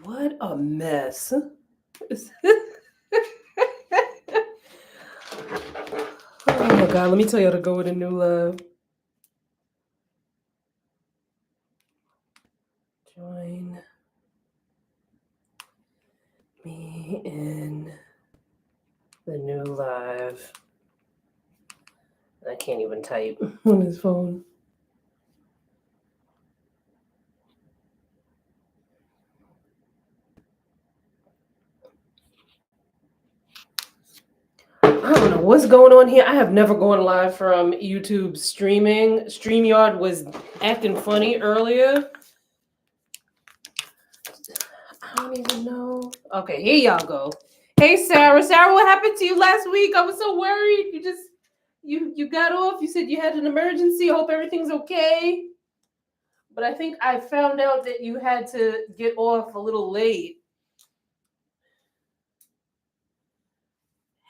What a mess. Oh my god, let me tell you how to go with a new live. Join me in the new live. I can't even type on his phone. I don't know what's going on here. I have never gone live from YouTube streaming. StreamYard was acting funny earlier. I don't even know. Okay, here y'all go. Hey Sarah. Sarah, what happened to you last week? I was so worried. You got off. You said you had an emergency. I hope everything's okay. But I think I found out that you had to get off a little late.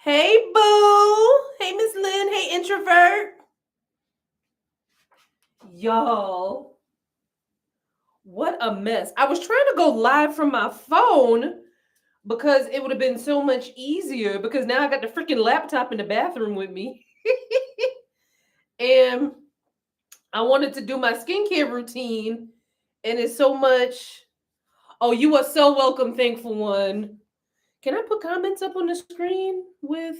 Hey, boo. Hey, Miss Lynn. Hey, introvert. Y'all, what a mess. I was trying to go live from my phone because it would have been so much easier because now I got the freaking laptop in the bathroom with me. And I wanted to do my skincare routine, and it's so much. Oh, you are so welcome, thankful one. Can I put comments up on the screen with?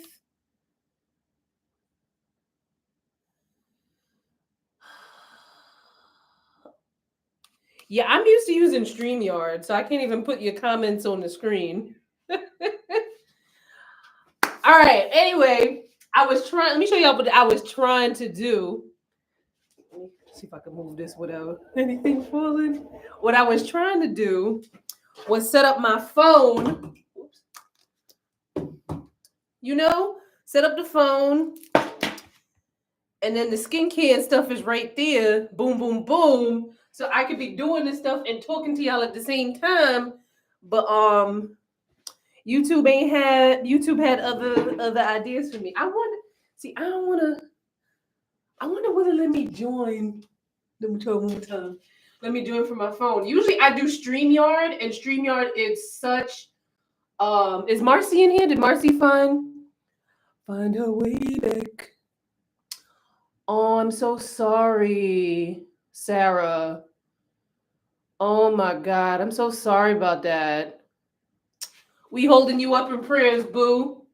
Yeah, I'm used to using StreamYard, so I can't even put your comments on the screen. All right. Anyway, I was trying. Let me show y'all what I was trying to do. Let me see if I can move this without anything falling. What I was trying to do was set up my phone. Oops. Set up the phone, and then the skincare and stuff is right there. Boom, boom, boom. So I could be doing this stuff and talking to y'all at the same time. But YouTube had other ideas for me. I wonder will it let me join. Let me try one more time. Let me do it from my phone. Usually I do StreamYard, and StreamYard is such is Marcy in here? Did Marcy find her way back? Oh, I'm so sorry, Sarah. Oh my god, I'm so sorry about that. We holding you up in prayers, boo.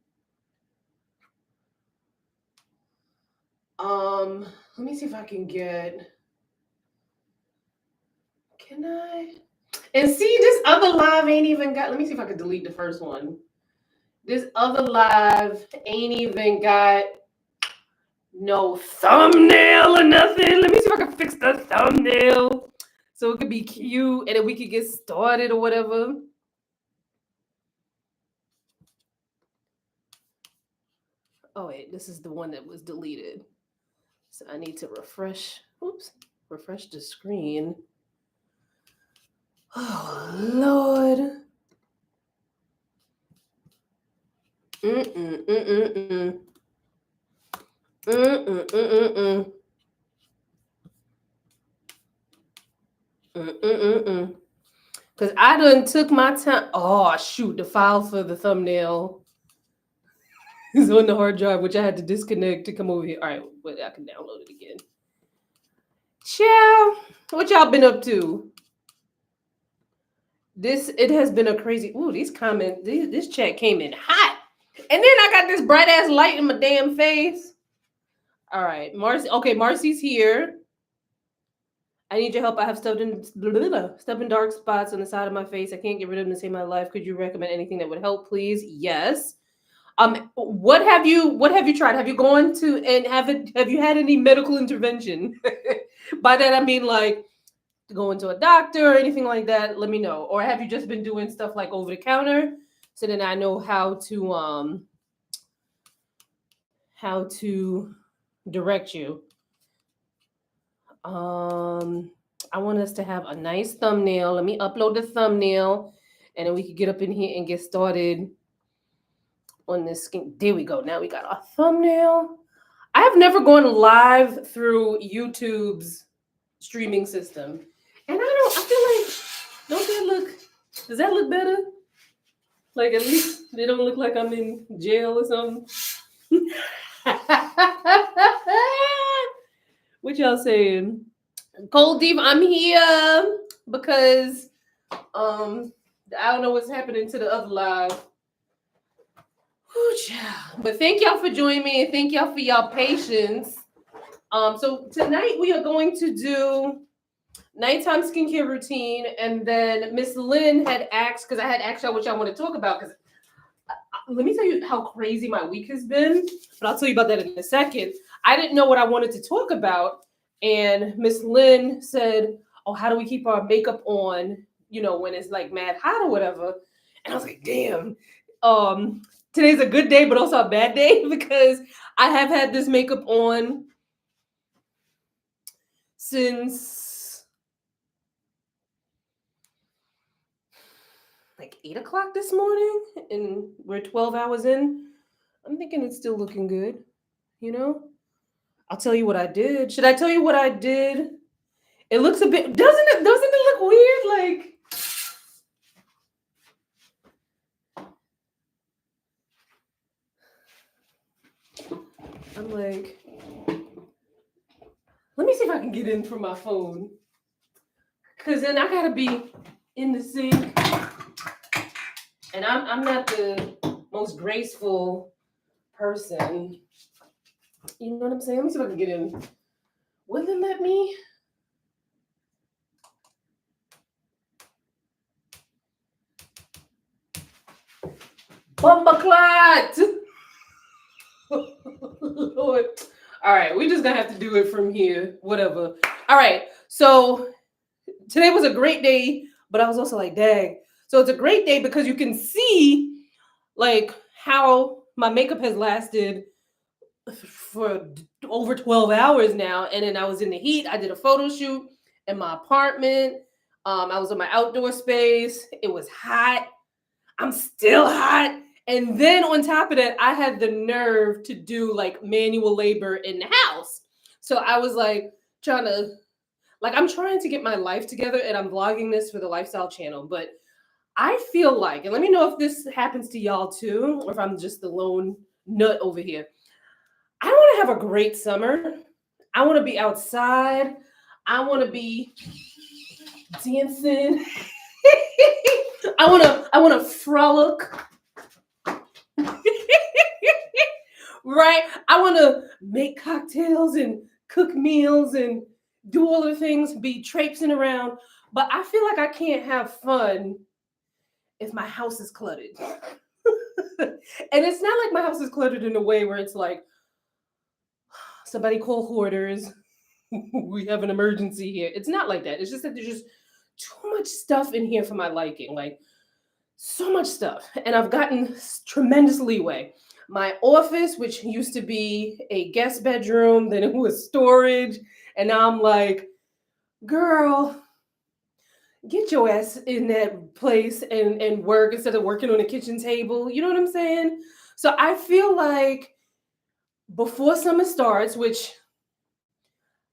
Let me see if I can get. Can I? And see, this other live ain't even got. Let me see if I can delete the first one. This other live ain't even got no thumbnail or nothing. Let me see if I can fix the thumbnail so it could be cute and then we could get started or whatever. Oh wait, this is the one that was deleted. So I need to refresh the screen. Oh Lord. Mm-mm. Because I done took my time. Oh, shoot. The file for the thumbnail is on the hard drive, which I had to disconnect to come over here. All right, but I can download it again. Ciao. What y'all been up to? It has been a crazy. Ooh, these comments. This chat came in hot. And then I got this bright ass light in my damn face. All right, Marcy. Okay, Marcy's here. I need your help. I have stubborn dark spots on the side of my face. I can't get rid of them to save my life. Could you recommend anything that would help, please? Yes. What have you tried? Have you gone to and have you had any medical intervention? By that I mean like going to a doctor or anything like that. Let me know. Or have you just been doing stuff like over the counter? So then I know how to direct you. I want us to have a nice thumbnail. Let me upload the thumbnail, and then we can get up in here and get started on this skin. There we go. Now we got our thumbnail. I have never gone live through YouTube's streaming system, and I feel like, don't they look Does that look better? Like at least they don't look like I'm in jail or something. What y'all saying? Cold Diva, I'm here because I don't know what's happening to the other live. But thank y'all for joining me and thank y'all for y'all patience. So tonight we are going to do nighttime skincare routine, and then Miss Lynn had asked, because I had asked y'all what y'all want to talk about, because let me tell you how crazy my week has been, but I'll tell you about that in a second. I didn't know what I wanted to talk about, and Miss Lynn said, oh, how do we keep our makeup on, you know, when it's like mad hot or whatever? And I was like, damn, today's a good day, but also a bad day, because I have had this makeup on since like 8 o'clock this morning, and we're 12 hours in. I'm thinking it's still looking good, you know? I'll tell you what I did. Should I tell you what I did? It looks a bit, doesn't it look weird? Like, I'm like, let me see if I can get in from my phone. Cause then I gotta be in the sink. And I'm not the most graceful person. You know what I'm saying? Let me see if I can get in. Will it let me? Bumbleclot! Lord. All right, we're just gonna have to do it from here. Whatever. All right, so today was a great day, but I was also like, dang. So it's a great day because you can see like how my makeup has lasted for over 12 hours now. And then I was in the heat. I did a photo shoot in my apartment. I was in my outdoor space. It was hot. I'm still hot. And then on top of that, I had the nerve to do like manual labor in the house. So I was like I'm trying to get my life together, and I'm vlogging this for the lifestyle channel. But I feel like, and let me know if this happens to y'all too, or if I'm just the lone nut over here. I want to have a great summer. I want to be outside. I want to be dancing. I want to frolic. Right? I want to make cocktails and cook meals and do all the things, be traipsing around. But I feel like I can't have fun if my house is cluttered. And it's not like my house is cluttered in a way where it's like, somebody call hoarders. We have an emergency here. It's not like that. It's just that there's just too much stuff in here for my liking. Like, so much stuff. And I've gotten tremendous leeway. My office, which used to be a guest bedroom, then it was storage. And now I'm like, girl, get your ass in that place and work instead of working on a kitchen table. You know what I'm saying? So I feel like before summer starts, which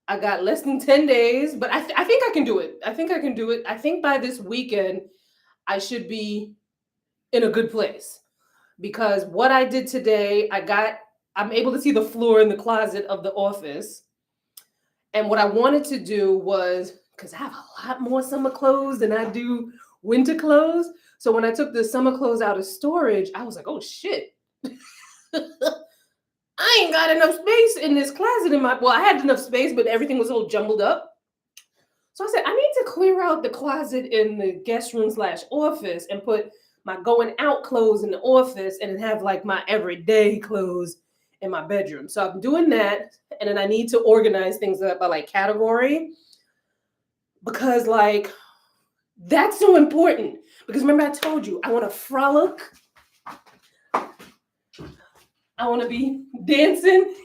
I got less than 10 days, but I think I can do it. I think I can do it. I think by this weekend, I should be in a good place. Because what I did today, I'm able to see the floor in the closet of the office. And what I wanted to do was, because I have a lot more summer clothes than I do winter clothes. So when I took the summer clothes out of storage, I was like, oh shit. I ain't got enough space in this closet I had enough space, but everything was all jumbled up. So I said, I need to clear out the closet in the guest room / office and put my going out clothes in the office and then have like my everyday clothes in my bedroom. So I'm doing that. And then I need to organize things up by like category, because like that's so important. Because remember I told you, I want to frolic. I want to be dancing.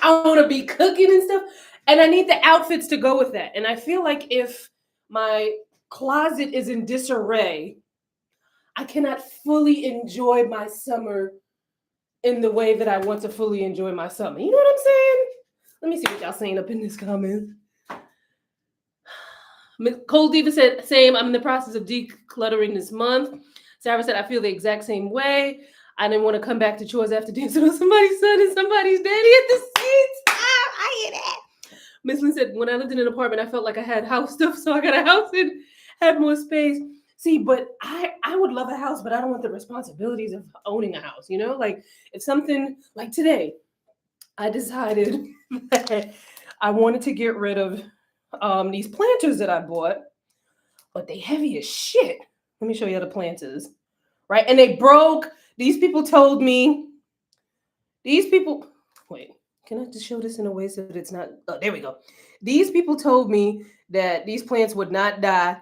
I want to be cooking and stuff. And I need the outfits to go with that. And I feel like if my closet is in disarray, I cannot fully enjoy my summer in the way that I want to fully enjoy my summer. You know what I'm saying? Let me see what y'all saying up in this comment. Cold Diva said, same. I'm in the process of decluttering this month. Sarah said, I feel the exact same way. I didn't want to come back to chores after dancing with somebody's son and somebody's daddy at the same time. I hear that. Miss Lynn said, when I lived in an apartment, I felt like I had house stuff, so I got a house and had more space. See, but I would love a house, but I don't want the responsibilities of owning a house, you know? Like, if something, like today, I decided that I wanted to get rid of these planters that I bought, but they heavy as shit. Let me show you the planters, right? And they broke. These people told me, wait, can I just show this in a way so that it's not, oh, there we go. These people told me that these plants would not die.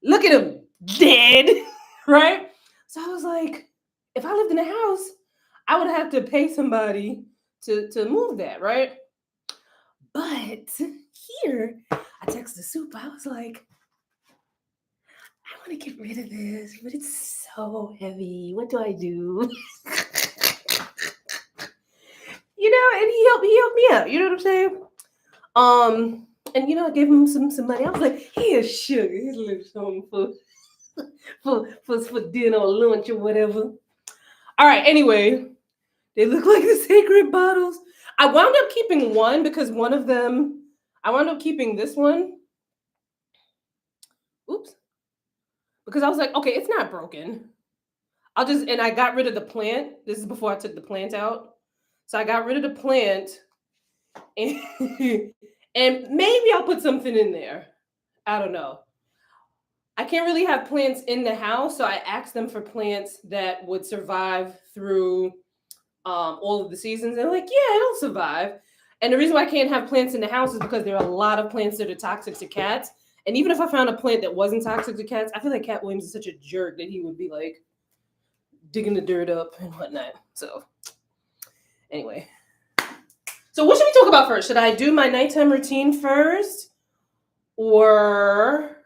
Look at them, dead, right? So I was like, if I lived in a house, I would have to pay somebody to move that, right? But here, I texted Soup. I was like, I want to get rid of this, but it's so heavy. What do I do? You know, and he helped me out. You know what I'm saying? And you know, I gave him some money. I was like, here's sugar. Here's a little something for dinner or lunch or whatever. All right. Anyway, they look like the sacred bottles. I wound up keeping one because one of them. I wound up keeping this one. Oops. Because I was like, okay, it's not broken. And I got rid of the plant. This is before I took the plant out. So I got rid of the plant and, and maybe I'll put something in there. I don't know. I can't really have plants in the house. So I asked them for plants that would survive through all of the seasons. They're like, yeah, it'll survive. And the reason why I can't have plants in the house is because there are a lot of plants that are toxic to cats. And even if I found a plant that wasn't toxic to cats, I feel like Cat Williams is such a jerk that he would be like digging the dirt up and whatnot. So anyway. So what should we talk about first? Should I do my nighttime routine first? Or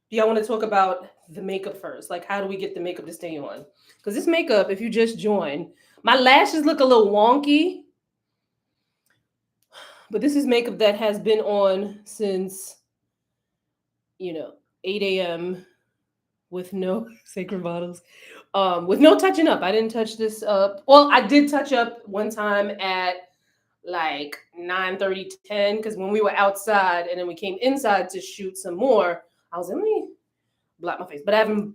do y'all want to talk about the makeup first? Like, how do we get the makeup to stay on? Because this makeup, if you just joined, my lashes look a little wonky. But this is makeup that has been on since, 8 a.m. with no sacred bottles, with no touching up. I didn't touch this up. Well, I did touch up one time at like 9:30, 10, because when we were outside and then we came inside to shoot some more, I was like, let me block my face. But I haven't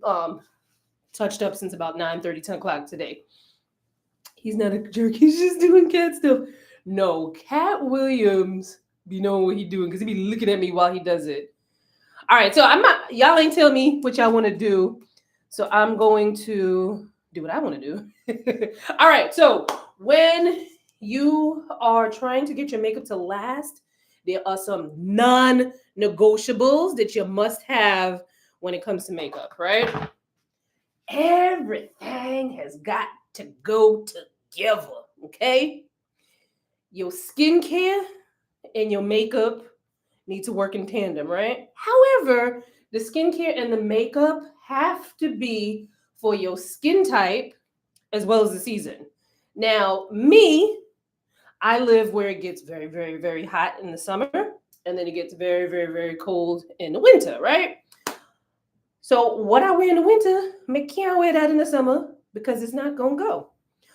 touched up since about 9:30, 10 o'clock today. He's not a jerk. He's just doing cat stuff. No, Cat Williams be knowing what he doing because he be looking at me while he does it. All right, so y'all ain't tell me what y'all want to do. So I'm going to do what I want to do. All right, so when you are trying to get your makeup to last, there are some non-negotiables that you must have when it comes to makeup, right? Everything has got to go together, okay? Your skincare and your makeup need to work in tandem, right? However, the skincare and the makeup have to be for your skin type as well as the season. Now, I live where it gets very, very, very hot in the summer, and then it gets very, very, very cold in the winter, right? So what I wear in the winter, I can't wear that in the summer because it's not gonna go.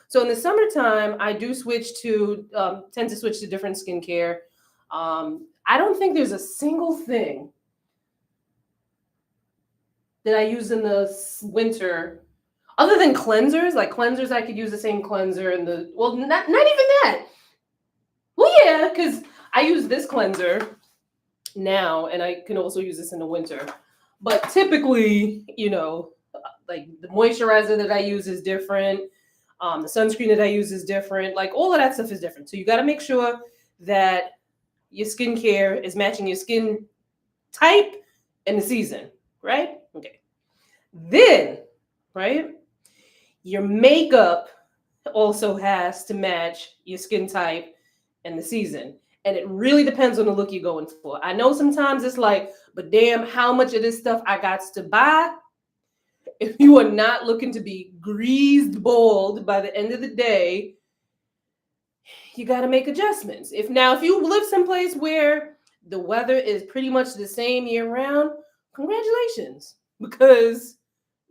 So in the summertime, I do tend to switch to different skincare. I don't think there's a single thing that I use in the winter, other than cleansers. Like cleansers, I could use the same cleanser not even that. Well, yeah, because I use this cleanser now, and I can also use this in the winter. But typically, like the moisturizer that I use is different. The sunscreen that I use is different. Like all of that stuff is different. So you got to make sure that your skincare is matching your skin type and the season, right? Okay. Then, right, your makeup also has to match your skin type and the season. And it really depends on the look you're going for. I know sometimes it's like, but damn, how much of this stuff I got to buy? If you are not looking to be greased bald by the end of the day, you got to make adjustments. If you live someplace where the weather is pretty much the same year round, congratulations. Because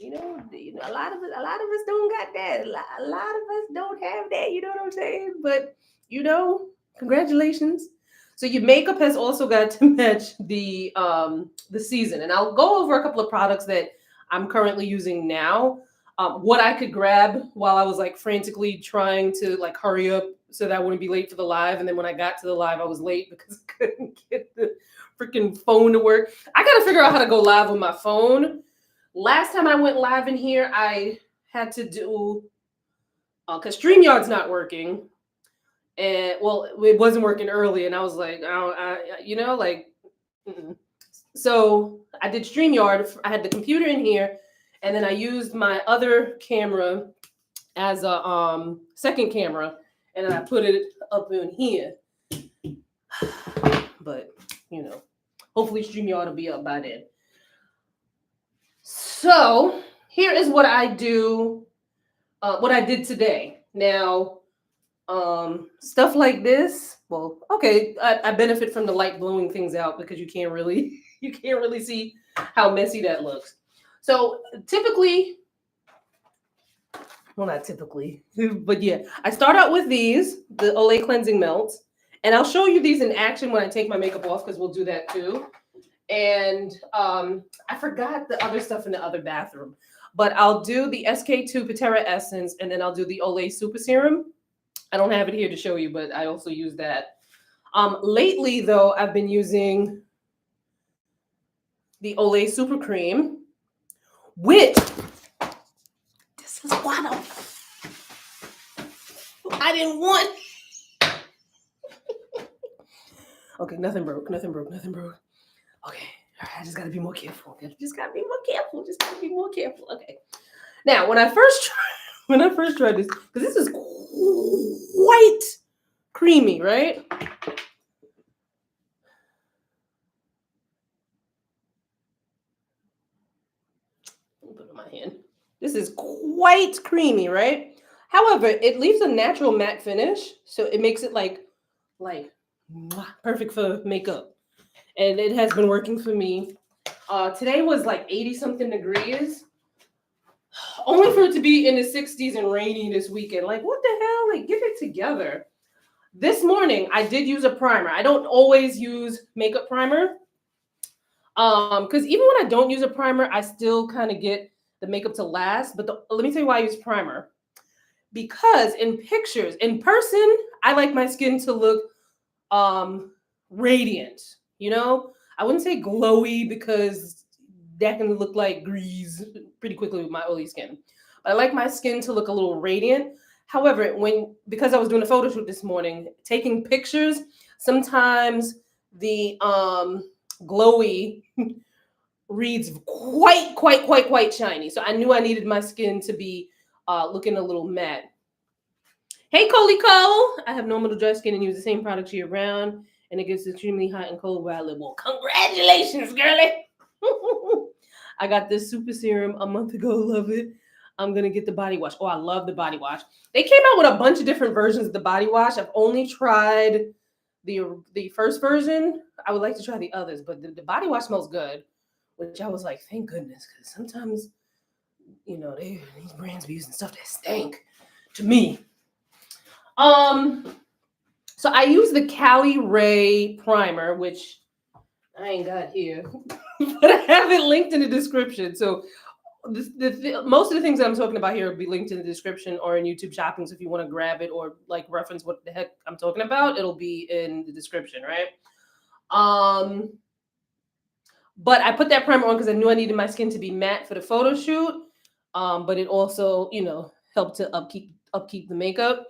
a lot of us don't got that. A lot of us don't have that. You know what I'm saying? But congratulations. So your makeup has also got to match the season, and I'll go over a couple of products that I'm currently using now. What I could grab while I was like frantically trying to like hurry up so that I wouldn't be late for the live, and then when I got to the live, I was late because I couldn't get the freaking phone to work. I got to figure out how to go live on my phone. Last time I went live in here, I had to do because StreamYard's not working, and well, it wasn't working early, and I was like, mm-mm. So I did StreamYard. I had the computer in here, and then I used my other camera as a second camera, and then I put it up in here. But hopefully StreamYard will be up by then. So here is what I do, what I did today. Now, stuff like this. Well, okay, I benefit from the light blowing things out because you can't really see how messy that looks. So typically, well, not typically, but yeah, I start out with these, the Olay cleansing melts, and I'll show you these in action when I take my makeup off because we'll do that too. And I forgot the other stuff in the other bathroom, but I'll do the SK2 Patera Essence, and then I'll do the Olay Super Serum. I don't have it here to show you, but I also use that. Lately, though, I've been using the Olay Super Cream, which this is what I didn't want. Okay, nothing broke. Okay, all right, I just gotta be more careful. Just gotta be more careful. Okay. Now, when I first tried this, because this is quite creamy, right? Let me put it in my hand. This is quite creamy, right? However, it leaves a natural matte finish, so it makes it like perfect for makeup. And it has been working for me. Today was like 80 something degrees, only for it to be in the 60s and rainy this weekend. Like, what the hell? Like, get it together. This morning, I did use a primer. I don't always use makeup primer. Because even when I don't use a primer, I still kind of get the makeup to last. But let me tell you why I use primer. Because in pictures, in person, I like my skin to look radiant. I wouldn't say glowy because that can look like grease pretty quickly with my oily skin. But I like my skin to look a little radiant. However, because I was doing a photo shoot this morning, taking pictures, sometimes the glowy reads quite shiny. So I knew I needed my skin to be looking a little matte. Hey, Coley Cole. I have normal to dry skin and use the same products year round, and it gets extremely hot and cold where I live. Well, congratulations, girlie. I got this super serum a month ago. Love it. I'm going to get the body wash. Oh, I love the body wash. They came out with a bunch of different versions of the body wash. I've only tried the first version. I would like to try the others, but the body wash smells good, which I was like, thank goodness, because sometimes, these brands be using stuff that stink to me. So I use the Cali Ray primer, which I ain't got here, but I have it linked in the description. So most of the things that I'm talking about here will be linked in the description or in YouTube Shopping. So if you want to grab it or like reference what the heck I'm talking about, it'll be in the description, right? But I put that primer on because I knew I needed my skin to be matte for the photo shoot. But it also, helped to upkeep the makeup.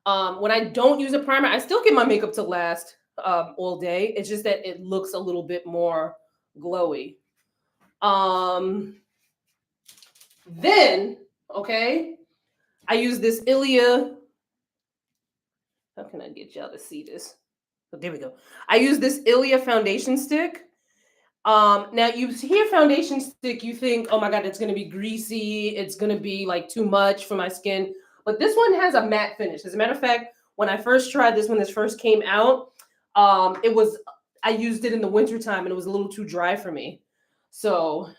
When I don't use a primer, I still get my makeup to last all day. It's just that it looks a little bit more glowy. Then, okay, I use this Ilia. How can I get y'all to see this? Oh, there we go. I use this Ilia foundation stick. Now you hear foundation stick, you think, oh my God, it's going to be greasy. It's going to be like too much for my skin. But this one has a matte finish. As a matter of fact, when I first tried this, when this first came out, I I used it in the wintertime and it was a little too dry for me. So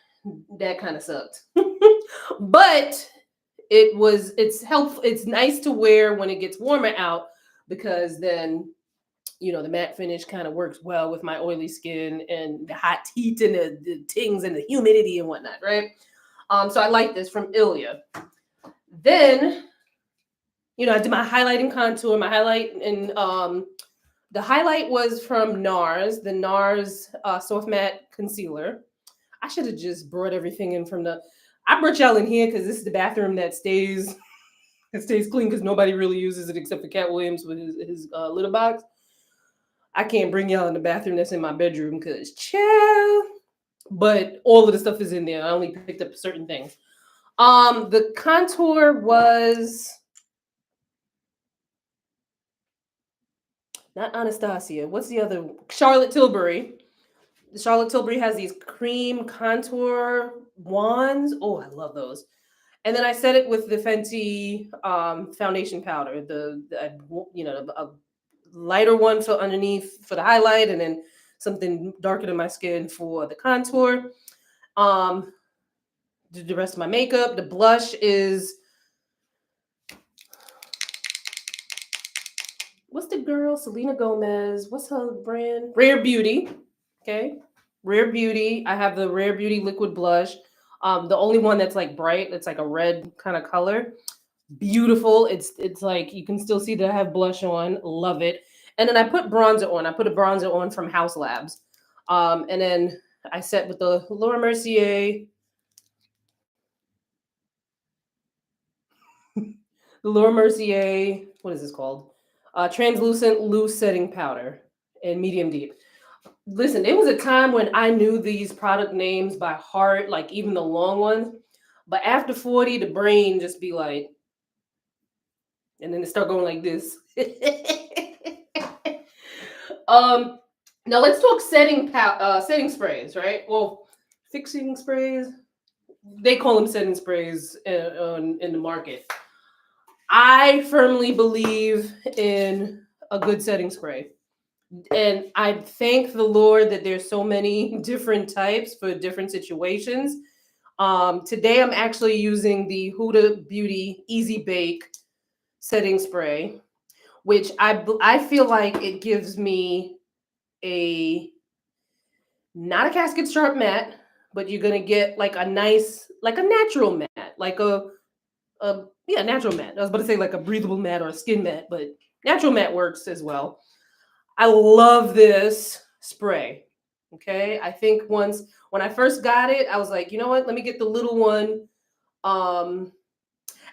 that kind of sucked. But it's helpful. It's nice to wear when it gets warmer out because then the matte finish kind of works well with my oily skin and the hot heat and the tings and the humidity and whatnot, right? So I like this from Ilia. Then, I did my highlight and contour. My highlight and the highlight was from NARS, the NARS Soft Matte Concealer. I should have just brought everything in from the. I brought y'all in here because this is the bathroom that stays clean because nobody really uses it except for Cat Williams with his litter box. I can't bring y'all in the bathroom that's in my bedroom because chill. But all of the stuff is in there. I only picked up certain things. The contour was not Anastasia. What's the other? Charlotte Tilbury. Charlotte Tilbury has these cream contour wands. Oh, I love those. And then I set it with the Fenty foundation powder. A lighter one for underneath for the highlight, and then something darker than my skin for the contour. The rest of my makeup. The blush is what's the girl? Selena Gomez. What's her brand? Rare Beauty. Okay. Rare Beauty. I have the Rare Beauty liquid blush. The only one that's like bright, it's like a red kind of color. Beautiful. It's like you can still see that I have blush on. Love it. And then I put bronzer on. I put a bronzer on from House Labs. And then I set with the Laura Mercier. The Laura Mercier, what is this called? Translucent loose setting powder in medium deep. Listen, there was a time when I knew these product names by heart, like even the long ones. But after 40, the brain just be like, and then it start going like this. Now let's talk setting sprays, right? Well, fixing sprays. They call them setting sprays in the market. I firmly believe in a good setting spray. And I thank the Lord that there's so many different types for different situations. Today I'm actually using the Huda Beauty Easy Bake setting spray, which I feel like it gives me not a casket sharp matte, but you're gonna get like a nice, like a natural matte, like a natural matte. I was about to say like a breathable matte or a skin matte, but natural matte works as well. I love this spray. Okay. I think when I first got it, I was like, you know what? Let me get the little one.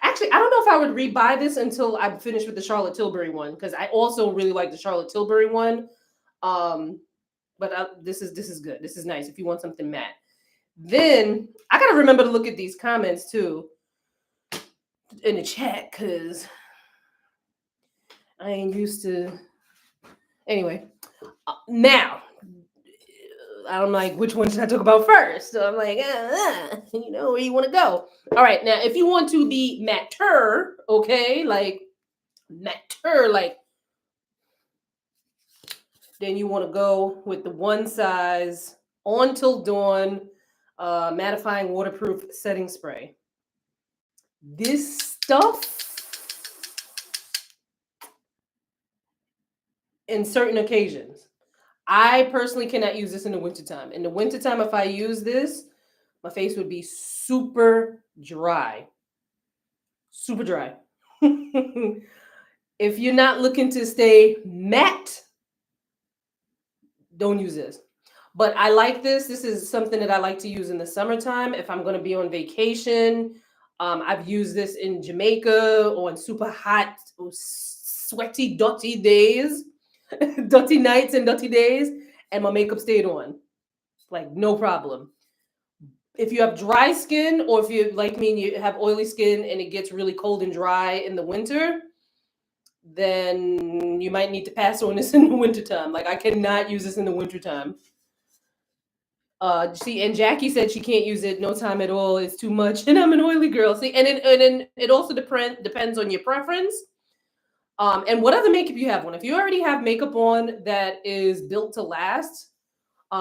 Actually, I don't know if I would rebuy this until I'm finished with the Charlotte Tilbury one because I also really like the Charlotte Tilbury one. But this is good. This is nice if you want something matte. Then I gotta remember to look at these comments too in the chat because I ain't used to. Anyway, now I'm like, which one should I talk about first? So I'm like, where you want to go. All right, now if you want to be mature, okay, like mature, like then you want to go with the one size on till dawn mattifying waterproof setting spray. This stuff in certain occasions. I personally cannot use this in the wintertime. In the wintertime, if I use this, my face would be super dry. Super dry. If you're not looking to stay matte, don't use this. But I like this. This is something that I like to use in the summertime if I'm going to be on vacation. I've used this in Jamaica on super hot, sweaty, dirty days, dirty nights and dirty days, and my makeup stayed on. Like, no problem. If you have dry skin, or if you, like me, and you have oily skin and it gets really cold and dry in the winter, then you might need to pass on this in the wintertime. Like, I cannot use this in the wintertime. See, and Jackie said she can't use it no time at all. It's too much, and I'm an oily girl. See, and it also depends on your preference. And what other makeup you have on? If you already have makeup on that is built to last,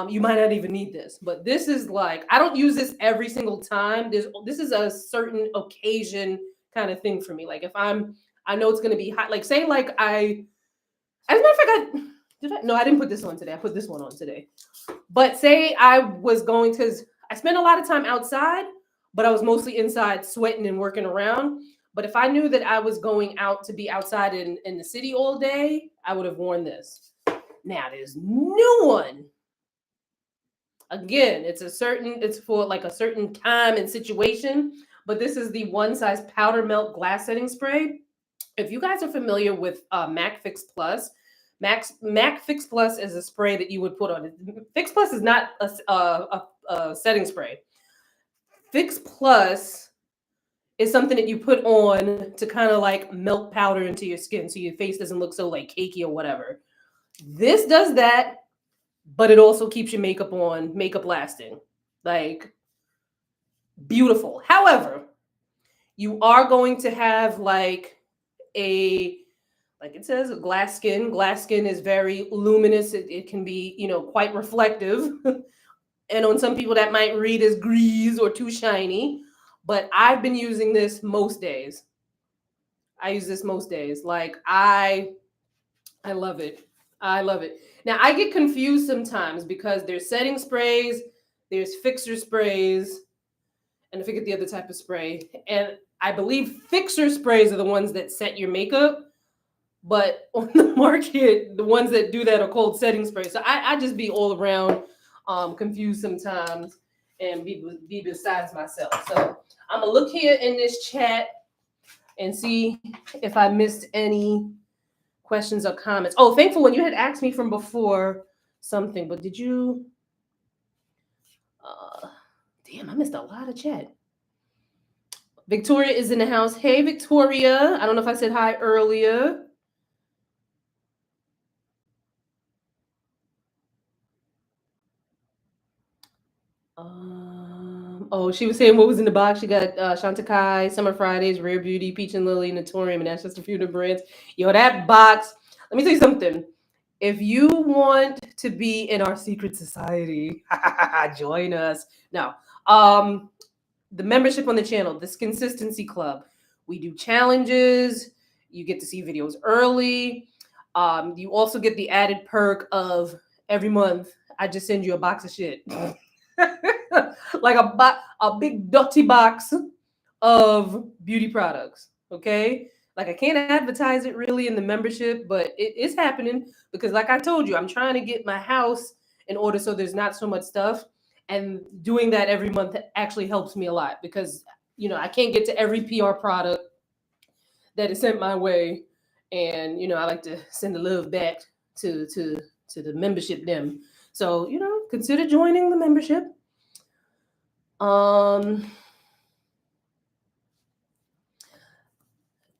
you might not even need this. But this is like, I don't use this every single time. This is a certain occasion kind of thing for me. Like if I know it's gonna be hot. Like say like as a matter of fact, no, I didn't put this on today. I put this one on today. But say I was going, because I spent a lot of time outside, but I was mostly inside sweating and working around. But if I knew that I was going out to be outside in the city all day, I would have worn this. Now there's new one. Again, it's for like a certain time and situation, but this is the one size powder melt glass setting spray. If you guys are familiar with Mac Fix Plus, Mac Fix Plus is a spray that you would put on it. Fix Plus is not a setting spray. Fix Plus is something that you put on to kind of like melt powder into your skin so your face doesn't look so like cakey or whatever. This does that, but it also keeps your makeup on, makeup lasting. Like beautiful. However, you are going to have like it says, a glass skin. Glass skin is very luminous. It can be, quite reflective. And on some people that might read as grease or too shiny. But I've been using this most days. I use this most days. Like I love it. I love it. Now I get confused sometimes because there's setting sprays, there's fixer sprays, and I forget the other type of spray. And I believe fixer sprays are the ones that set your makeup. But on the market, the ones that do that are called setting spray. So I just be all around confused sometimes and be besides myself. So I'm gonna look here in this chat and see if I missed any questions or comments. Oh, thankful when you had asked me from before something, but did you? Damn, I missed a lot of chat. Victoria is in the house. Hey, Victoria. I don't know if I said hi earlier. Oh, she was saying what was in the box. She got Chantecaille, Summer Fridays, Rare Beauty, Peach and Lily, Natorium, and that's just a few of the brands. Yo, that box. Let me tell you something. If you want to be in our secret society, join us. No, the membership on the channel, this Consistency Club. We do challenges. You get to see videos early. You also get the added perk of every month I just send you a box of shit. Like a big dirty box of beauty products. Okay. Like I can't advertise it really in the membership, but it is happening because, like I told you, I'm trying to get my house in order so there's not so much stuff. And doing that every month actually helps me a lot because I can't get to every PR product that is sent my way, and I like to send the love back to the membership them. So consider joining the membership.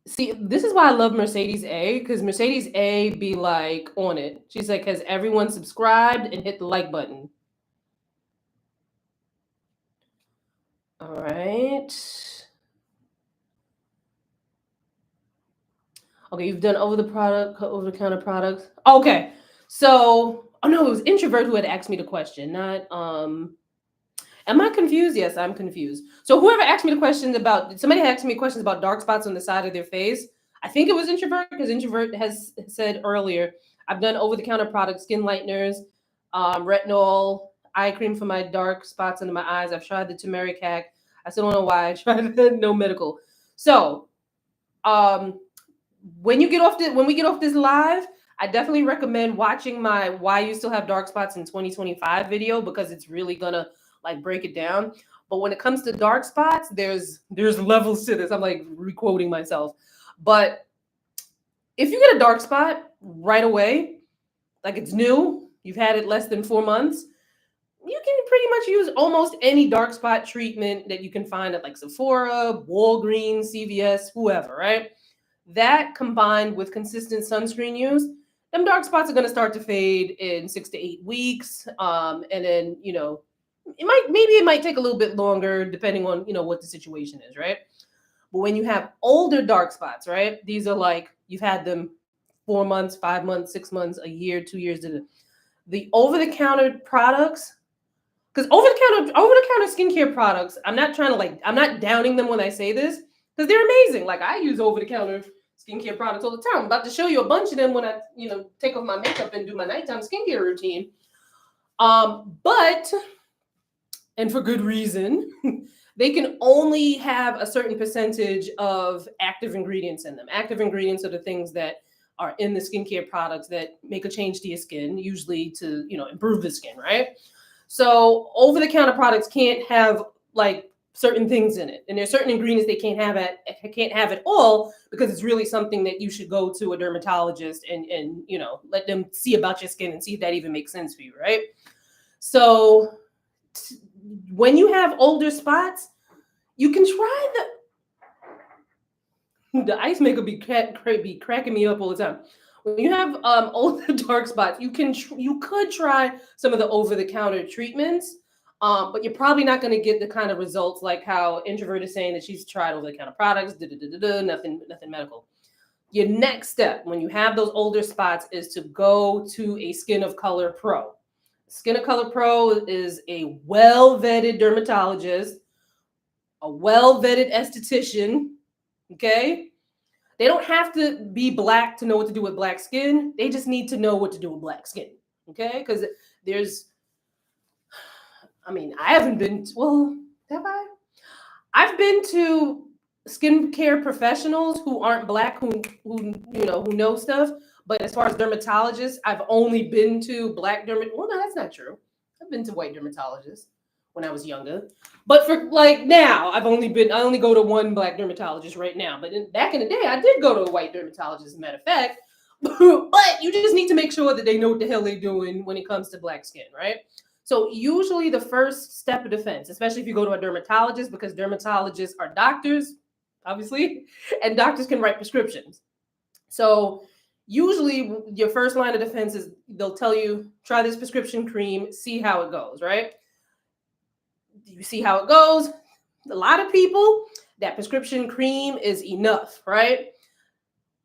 See, this is why I love Mercedes A, because Mercedes A be like on it. She's like, has everyone subscribed and hit the like button? All right. Okay, you've done over the counter products. Okay. So, oh no, it was Introvert who had asked me the question, not Am I confused? Yes, I'm confused. So whoever asked me the questions about, somebody asked me questions about dark spots on the side of their face. I think it was Introvert because Introvert has said earlier, I've done over-the-counter products, skin lighteners, retinol, eye cream for my dark spots under my eyes. I've tried the turmeric hack. I still don't know why I tried it. No medical. So when we get off this live, I definitely recommend watching my Why You Still Have Dark Spots in 2025 video because it's really gonna like break it down. But when it comes to dark spots, there's levels to this. I'm like requoting myself. But if you get a dark spot right away, like it's new, you've had it less than 4 months, you can pretty much use almost any dark spot treatment that you can find at like Sephora, Walgreens, CVS, whoever, right? That combined with consistent sunscreen use, them dark spots are going to start to fade in 6 to 8 weeks. And then, it might take a little bit longer depending on, what the situation is, right? But when you have older dark spots, right? These are like you've had them 4 months, 5 months, 6 months, a year, 2 years. The over-the-counter products, because over the counter skincare products, I'm not downing them when I say this, because they're amazing. Like I use over the counter skincare products all the time. I'm about to show you a bunch of them when I take off my makeup and do my nighttime skincare routine. But and for good reason, they can only have a certain percentage of active ingredients in them. Active ingredients are the things that are in the skincare products that make a change to your skin, usually to improve the skin, right? So over-the-counter products can't have like certain things in it, and there's certain ingredients they can't have at all, because it's really something that you should go to a dermatologist and let them see about your skin and see if that even makes sense for you, right? So when you have older spots, you can try the ice maker be cracking me up all the time. When you have older dark spots, you could try some of the over-the-counter treatments, but you're probably not going to get the kind of results like how Introvert is saying that she's tried over-the-counter products, nothing medical. Your next step when you have those older spots is to go to a Skin of Color Pro. Skin of Color Pro is a well-vetted dermatologist, a well-vetted esthetician, okay? They don't have to be black to know what to do with black skin. They just need to know what to do with black skin, okay? Because I haven't been, have I? I've been to skincare professionals who aren't black, who know stuff. But as far as dermatologists, I've only been to black Well, no, that's not true. I've been to white dermatologists when I was younger. But for like now, I only go to one black dermatologist right now. But back in the day, I did go to a white dermatologist, as a matter of fact. But you just need to make sure that they know what the hell they're doing when it comes to black skin, right? So usually the first step of defense, especially if you go to a dermatologist, because dermatologists are doctors, obviously, and doctors can write prescriptions. So usually your first line of defense is they'll tell you, try this prescription cream, see how it goes, right? You see how it goes. A lot of people, that prescription cream is enough, right?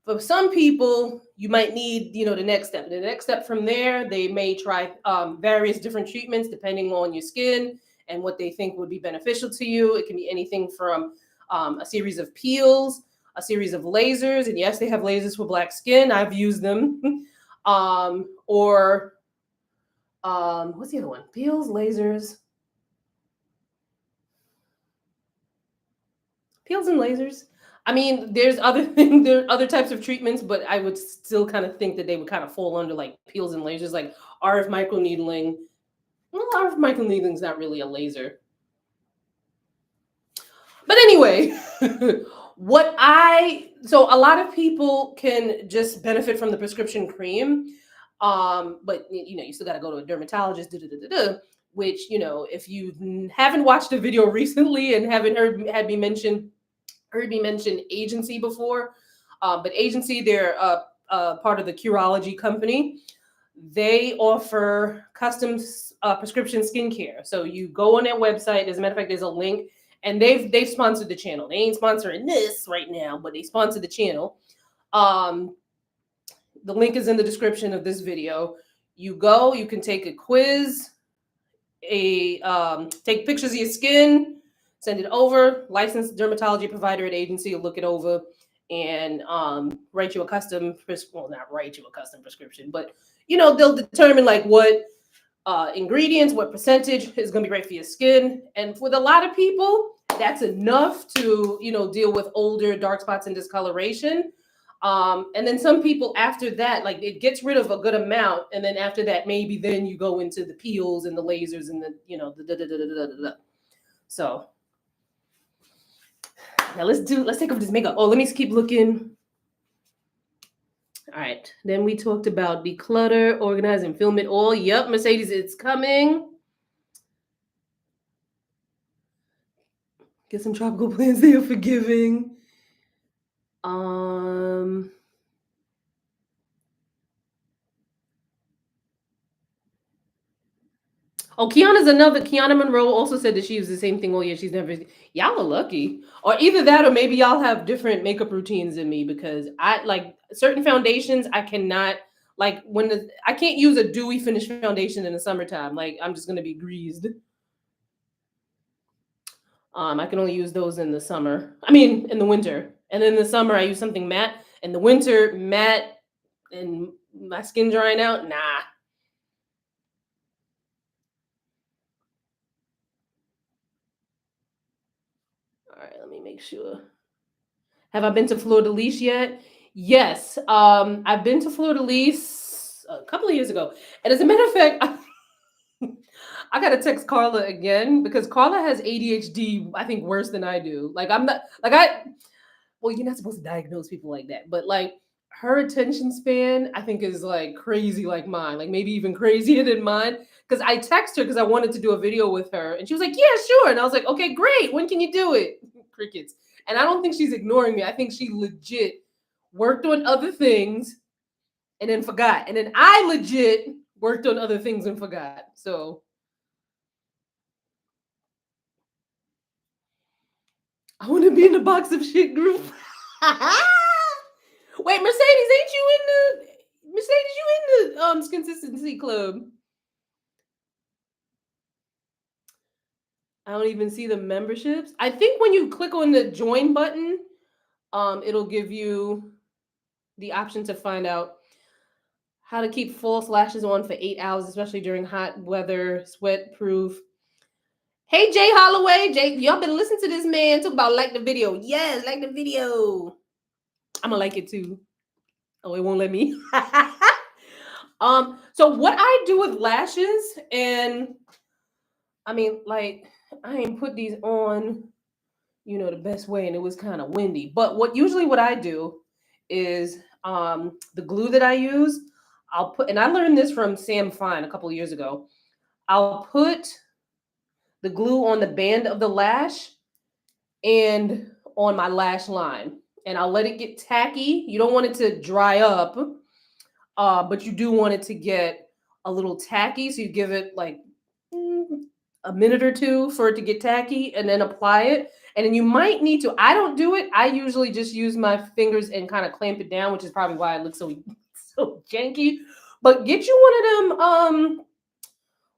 For some people, you might need, the next step. The next step from there, they may try various different treatments depending on your skin and what they think would be beneficial to you. It can be anything from a series of peels, a series of lasers, and yes, they have lasers for black skin. I've used them. Or what's the other one? Peels, lasers. Peels and lasers. I mean, there are other types of treatments, but I would still kind of think that they would kind of fall under like peels and lasers, like RF microneedling. Well, RF microneedling is not really a laser. But anyway, so a lot of people can just benefit from the prescription cream, but you still got to go to a dermatologist. Which if you haven't watched a video recently and haven't heard me mention Agency before, but Agency, they're part of the Curology company. They offer custom prescription skincare. So you go on their website. As a matter of fact, there's a link, and they've sponsored the channel. They ain't sponsoring this right now, but they sponsored the channel. The link is in the description of this video. You go, you can take a quiz, take pictures of your skin, send it over. Licensed dermatology provider at Agency will look it over and write you a custom not write you a custom prescription, but they'll determine like what ingredients, what percentage is going to be right for your skin. And with a lot of people, that's enough to deal with older dark spots and discoloration. And then some people after that, like it gets rid of a good amount, and then after that, maybe then you go into the peels and the lasers and the So now let's take off this makeup. Oh, let me keep looking. All right. Then we talked about declutter, organize, and film it all. Yep, Mercedes, it's coming. Get some tropical plants. They are forgiving. Oh, Kiana Monroe also said that she used the same thing all year. She's never. Y'all are lucky, or either that, or maybe y'all have different makeup routines than me because I like certain foundations. I cannot like I can't use a dewy finish foundation in the summertime. Like I'm just gonna be greased. I can only use those in the summer. I mean, in the winter, and in the summer I use something matte. In the winter, matte and my skin drying out. Nah. All right, let me make sure. Have I been to Fleur de Lis yet? Yes. I've been to Fleur de Lis a couple of years ago. And as a matter of fact, I gotta text Carla again because Carla has ADHD, I think, worse than I do. Like I'm not like I well, you're not supposed to diagnose people like that, but like her attention span, I think, is like crazy like mine, like maybe even crazier than mine. Because I text her because I wanted to do a video with her, and she was like, "Yeah, sure." And I was like, "Okay, great. When can you do it?" Crickets. And I don't think she's ignoring me. I think she legit worked on other things and then forgot, and then I legit worked on other things and forgot. So I want to be in the box of shit group. Wait, Mercedes, ain't you in the Mercedes? You in the consistency club? I don't even see the memberships. I think when you click on the join button, it'll give you the option to find out how to keep false lashes on for 8 hours, especially during hot weather, sweat proof. Hey Jay Holloway, Jay, y'all better listen to this man talk about like the video. Yes, like the video. I'm gonna like it too. Oh, it won't let me. So what I do with lashes, and I mean, like, I ain't put these on, the best way, and it was kind of windy. But what I do is the glue that I use, I'll put, and I learned this from Sam Fine a couple of years ago. I'll put the glue on the band of the lash and on my lash line, and I'll let it get tacky. You don't want it to dry up, but you do want it to get a little tacky. So you give it like a minute or two for it to get tacky, and then apply it. And then you might need to. I don't do it. I usually just use my fingers and kind of clamp it down, which is probably why it looks so so janky. But get you one of them.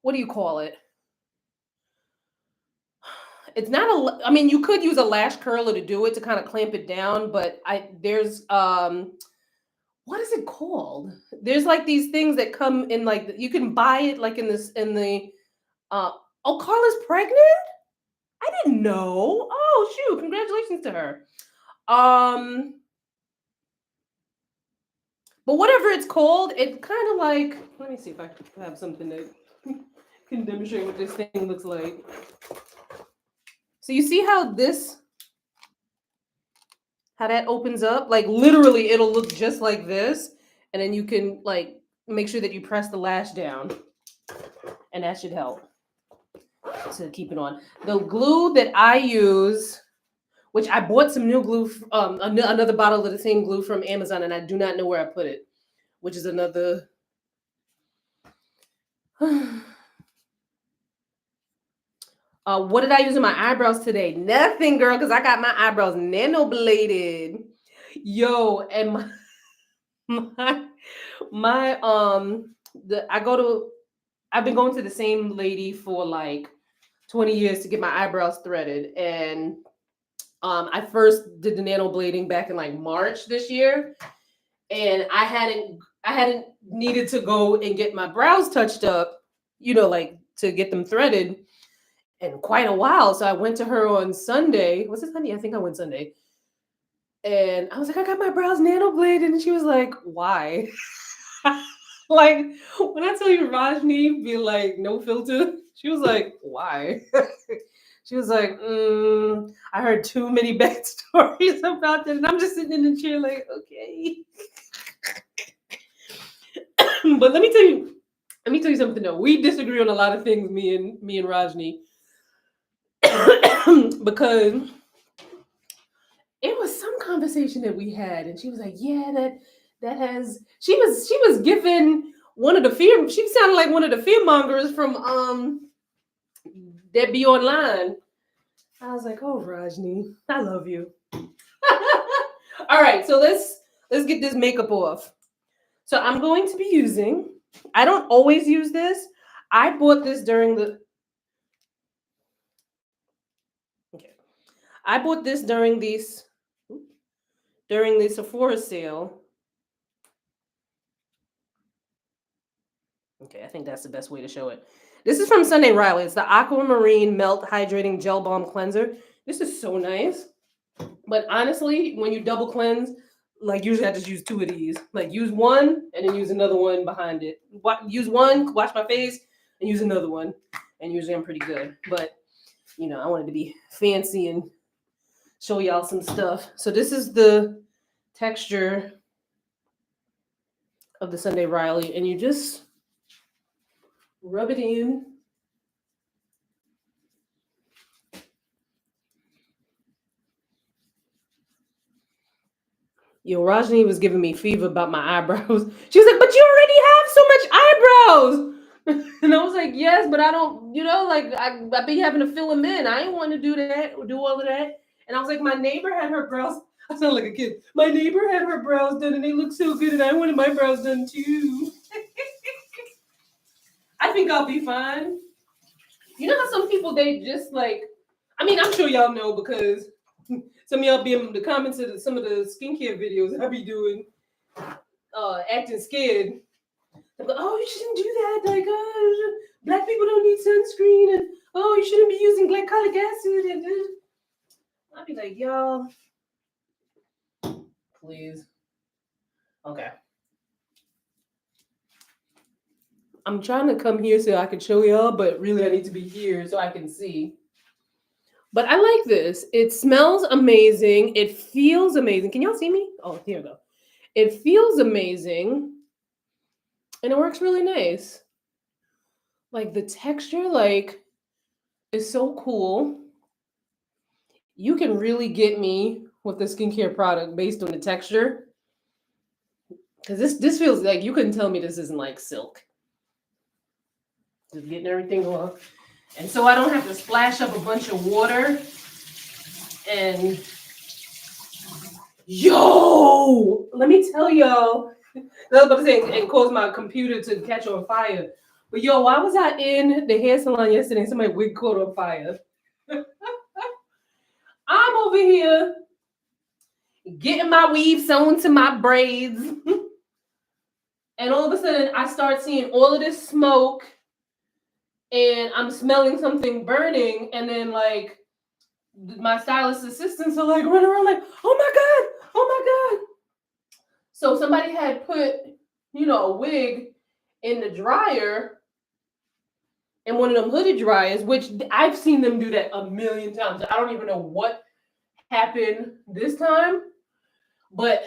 What do you call it? It's not a. I mean, you could use a lash curler to do it to kind of clamp it down, but there's what is it called? There's like these things that come in like you can buy it like in this in the oh, Carla's pregnant? I didn't know. Oh shoot, congratulations to her. Um but whatever it's called, it kind of like let me see if I have something that can demonstrate what this thing looks like. So you see how that opens up? Like literally it'll look just like this, and then you can like make sure that you press the lash down, and that should help to keep it on. The glue that I use, which I bought some new glue, another bottle of the same glue from Amazon, and I do not know where I put it, which is another. What did I use in my eyebrows today? Nothing, girl, because I got my eyebrows nano bladed. Yo, and my my I've been going to the same lady for like 20 years to get my eyebrows threaded, and I first did the nano blading back in like March this year, and I hadn't needed to go and get my brows touched up, like to get them threaded in quite a while. So I went to her on Sunday. Was it Sunday? I think I went Sunday. And I was like, I got my brows nano bladed, and she was like, why? Like when I tell you Rajni be like no filter, she was like, why? She was like, I heard too many bad stories about that. And I'm just sitting in the chair like, okay. But let me tell you something though. We disagree on a lot of things, me and Rajni. Because it was some conversation that we had, and she was like, yeah, that has she was given one of the fear she sounded like one of the fear mongers from that be online. I was like, oh, Rajni, I love you. All right, so let's get this makeup off. So I'm going to be using. I don't always use this. I bought this during the. Okay, I bought this during the Sephora sale. Okay, I think that's the best way to show it. This is from Sunday Riley. It's the Aquamarine Melt Hydrating Gel Balm Cleanser. This is so nice. But honestly, when you double cleanse, like usually I just use two of these. Like use one and then use another one behind it. Use one, wash my face, and use another one. And usually I'm pretty good. But I wanted to be fancy and show y'all some stuff. So this is the texture of the Sunday Riley, and you just rub it in. Yo, Rajni was giving me fever about my eyebrows. She was like, but you already have so much eyebrows. And I was like, yes, but I don't, like I be having to fill them in. I didn't want to do that, do all of that. And I was like, my neighbor had her brows. I sound like a kid. My neighbor had her brows done and they look so good and I wanted my brows done too. I think I'll be fine. You know how some people, they just like, I'm sure y'all know because some of y'all be in the comments of some of the skincare videos I be doing, acting scared. They're like, oh, you shouldn't do that. Like, black people don't need sunscreen, and oh, you shouldn't be using glycolic acid. And I'd be like, y'all, please. Okay. I'm trying to come here so I can show y'all, but really I need to be here so I can see. But I like this. It smells amazing. It feels amazing. Can y'all see me? Oh, here we go. It feels amazing. And it works really nice. Like the texture, is so cool. You can really get me with the skincare product based on the texture. Because this feels like you couldn't tell me this isn't like silk. Just getting everything off. And so I don't have to splash up a bunch of water. And yo, let me tell y'all. I was about to say, and cause my computer to catch on fire. But yo, why was I in the hair salon yesterday and somebody's wig caught on fire? I'm over here getting my weave sewn to my braids. And all of a sudden, I start seeing all of this smoke. And I'm smelling something burning. And then, like, my stylist assistants are, like, running around like, oh, my God. Oh, my God. So somebody had put, a wig in the dryer. And one of them hooded dryers, which I've seen them do that a million times. I don't even know what happened this time. But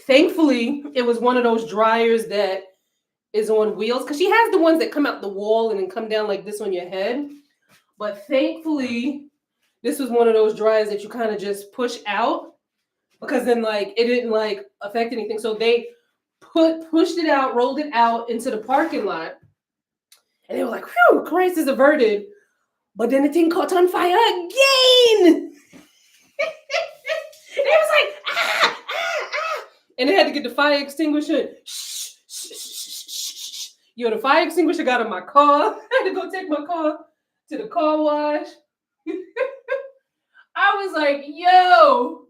thankfully, it was one of those dryers that is on wheels. Because she has the ones that come out the wall and then come down like this on your head. But thankfully, this was one of those dryers that you kind of just push out. Because then, like, it didn't, like, affect anything. So they pushed it out, rolled it out into the parking lot. And they were like, whew, crisis averted. But then the thing caught on fire again. It was like, ah, ah, ah. And they had to get the fire extinguisher. Shh, shh, shh, shh, shh. The fire extinguisher got in my car. I had to go take my car to the car wash. I was like, yo,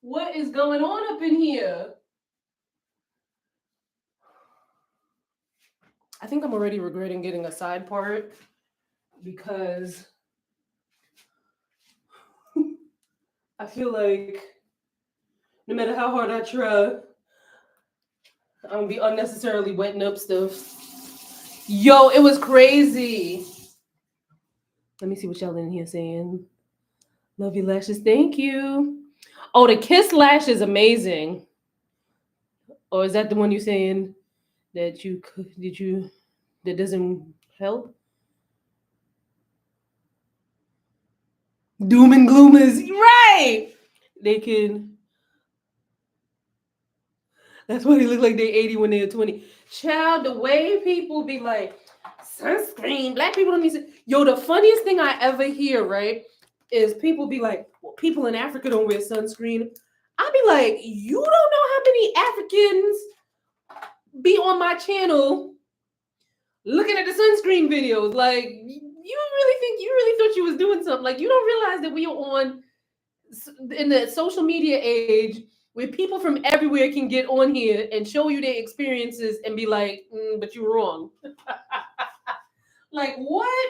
what is going on up in here? I think I'm already regretting getting a side part because I feel like no matter how hard I try, I'm gonna be unnecessarily wetting up stuff. Yo, it was crazy. Let me see what y'all in here saying. Love your lashes. Thank you. Oh, the Kiss lash is amazing. Or is that the one you saying that that doesn't help? Doom and gloom is right. They can. That's why they look like they're 80 when they're 20. Child, the way people be like, sunscreen. Black people don't need. Yo, the funniest thing I ever hear, right, is people be like, "Well, people in Africa don't wear sunscreen." I be like, "You don't know how many Africans be on my channel looking at the sunscreen videos. Like, you really thought you was doing something. Like, you don't realize that we are on in the social media age where people from everywhere can get on here and show you their experiences and be like, but you were wrong." Like, what?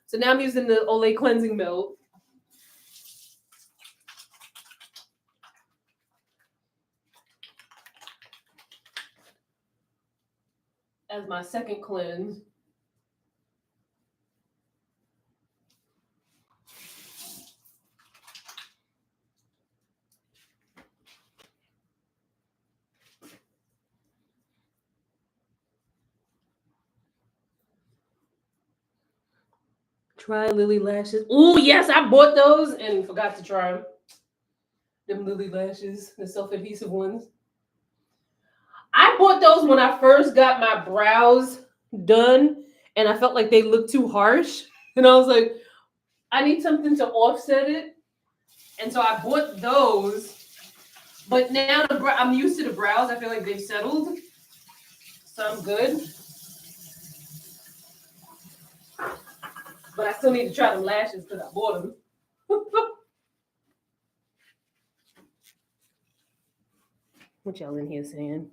So now I'm using the Olay cleansing milk. As my second cleanse. Try Lily lashes. Oh yes, I bought those and forgot to try them. Them Lily lashes, the self-adhesive ones. I bought those when I first got my brows done, and I felt like they looked too harsh. And I was like, I need something to offset it. And so I bought those. But now I'm used to the brows. I feel like they've settled. So I'm good. But I still need to try the lashes because I bought them. What y'all in here saying?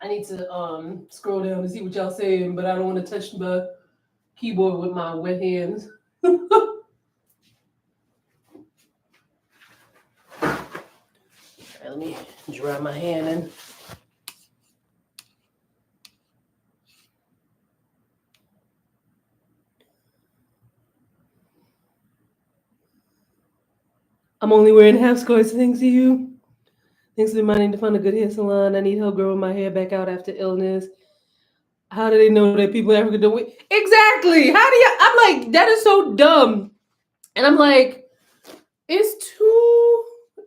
I need to scroll down to see what y'all saying, but I don't want to touch my keyboard with my wet hands. All right, let me dry my hand in. I'm only wearing half skirts thanks to you. Thanks to my need to find a good hair salon. I need help growing my hair back out after illness. How do they know that people in Africa don't wait? Exactly. How do you? I'm like, that is so dumb. And I'm like,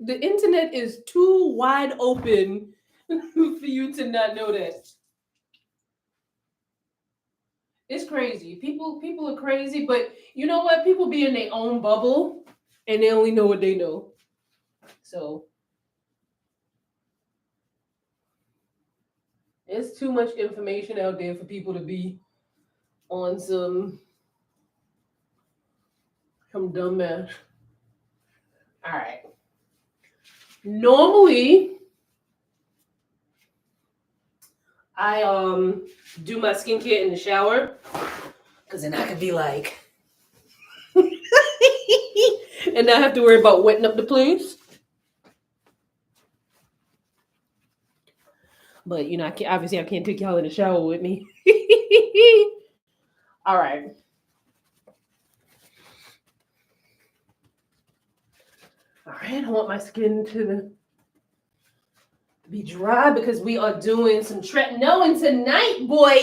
the internet is too wide open for you to not know that. It's crazy. People are crazy, but you know what? People be in their own bubble and they only know what they know. So there's too much information out there for people to be on some dumb mess. All right. Normally, I do my skincare in the shower because then I can be like, and not have to worry about wetting up the place. But you know, I can't take y'all in the shower with me. All right. All right, I want my skin to be dry because we are doing some tretinoin tonight, boy.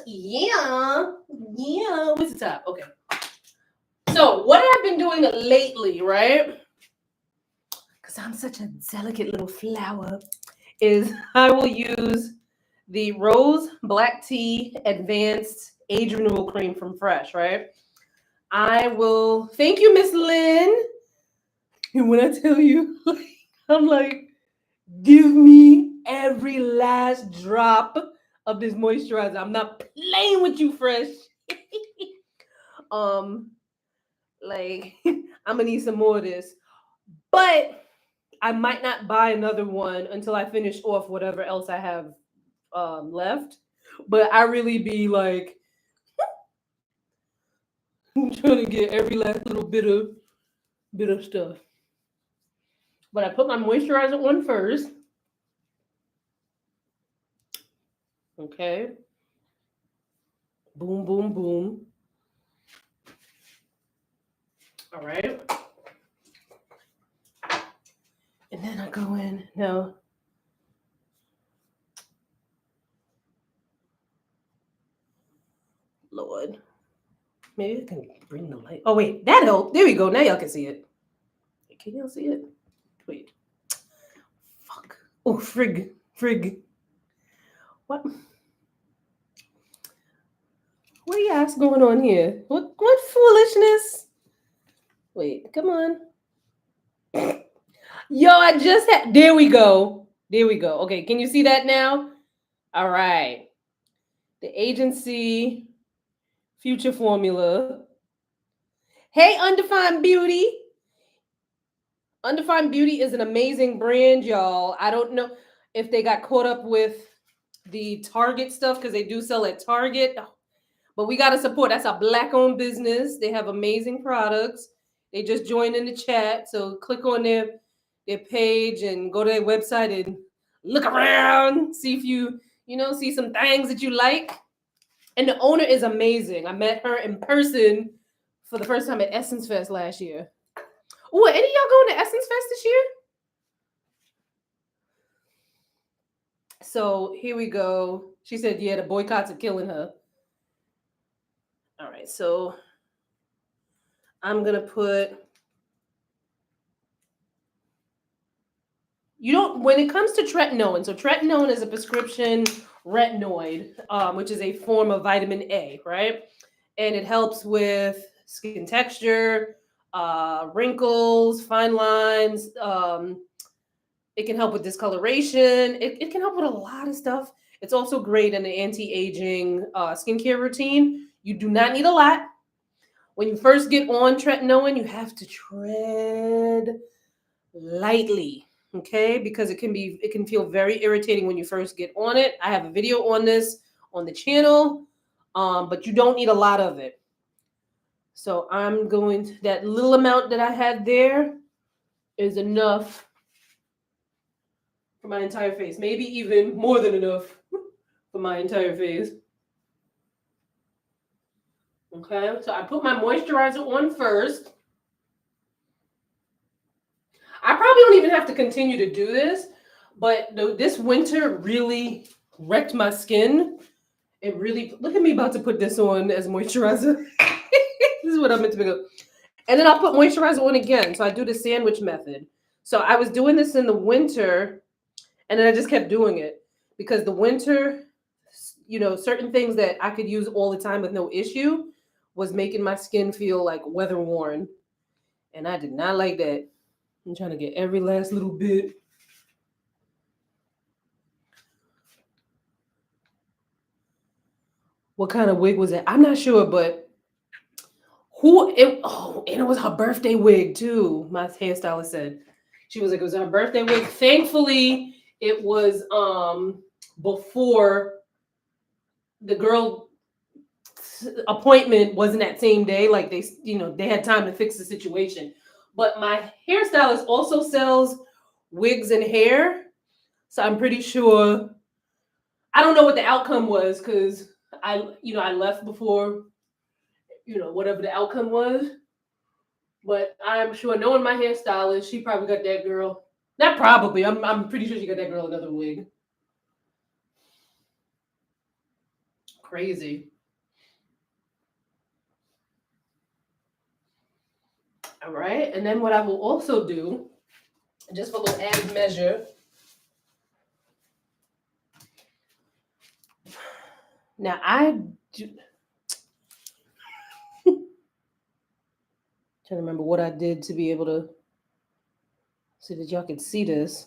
Yeah. What's the top? Okay. So what I've been doing lately, right? Because I'm such a delicate little flower, is I will use the Rose Black Tea Advanced Age Renewal Cream from Fresh, right? I will thank you, Miss Lynn. And when I tell you, I'm like, give me every last drop of this moisturizer. I'm not playing with you, Fresh. Like I'm gonna need some more of this, but I might not buy another one until I finish off whatever else I have left. But I really be like I'm trying to get every last little bit of stuff. But I put my moisturizer on first. Okay. Boom, boom, boom. All right. And then I go in. Now, Lord. Maybe I can bring the light. Oh, wait. That helped. There we go. Now y'all can see it. Can y'all see it? Wait. Fuck. Oh, frig. What? What are you ass going on here? What foolishness? Wait, come on. Yo, I just had. There we go. Okay, can you see that now? All right. The agency future formula. Hey, Undefined Beauty. Undefined Beauty is an amazing brand, y'all. I don't know if they got caught up with the Target stuff because they do sell at Target. But we got to support. That's a Black-owned business. They have amazing products. They just joined in the chat. So click on their page and go to their website and look around. See if see some things that you like. And the owner is amazing. I met her in person for the first time at Essence Fest last year. Oh, any of y'all going to Essence Fest this year? So here we go. She said, yeah, the boycotts are killing her. All right, so I'm going to put... when it comes to tretinoin, so tretinoin is a prescription retinoid, which is a form of vitamin A, right? And it helps with skin texture, wrinkles, fine lines. It can help with discoloration. It can help with a lot of stuff. It's also great in an anti-aging skincare routine. You do not need a lot. When you first get on tretinoin, you have to tread lightly, okay? Because it can feel very irritating when you first get on it. I have a video on this on the channel, but you don't need a lot of it. So I'm going to, that little amount that I had there is enough for my entire face. Maybe even more than enough for my entire face. Okay, so I put my moisturizer on first. I probably don't even have to continue to do this, but this winter really wrecked my skin. It really, look at me about to put this on as moisturizer. This is what I'm meant to pick up. And then I'll put moisturizer on again. So I do the sandwich method. So I was doing this in the winter, and then I just kept doing it because the winter, certain things that I could use all the time with no issue was making my skin feel like weather worn. And I did not like that. I'm trying to get every last little bit. What kind of wig was it? I'm not sure, but and it was her birthday wig too. My hairstylist said. She was like, it was her birthday wig. Thankfully, it was before the girl appointment wasn't that same day. Like they had time to fix the situation. But my hairstylist also sells wigs and hair. So I'm pretty sure, I don't know what the outcome was because I left before, whatever the outcome was. But I'm sure knowing my hairstylist, she probably got that girl. Not probably. I'm pretty sure she got that girl another wig. Crazy. All right. And then what I will also do, just for a little added measure. Now I do. Trying to remember what I did to be able to so that y'all can see this.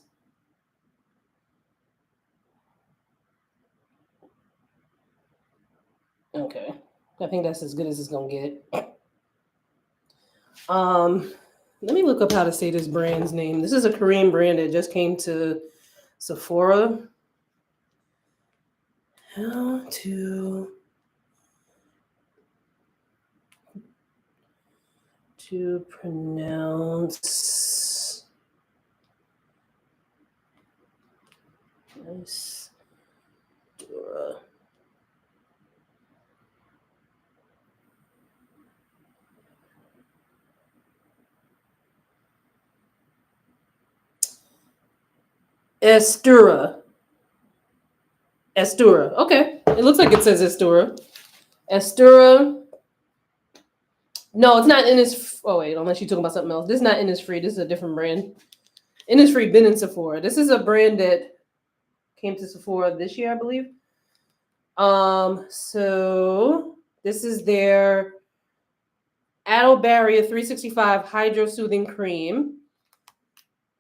Okay. I think that's as good as it's gonna get. Let me look up how to say this brand's name. This is a Korean brand that just came to Sephora. How to pronounce Estura. Okay. It looks like it says Estura. Estura No, it's not Innisfree. Oh wait, unless you're talking about something else. This is not Innisfree. This is a different brand. Innisfree been in Sephora. This is a brand that came to Sephora this year, I believe. So this is their Adult Barrier 365 Hydro Soothing Cream.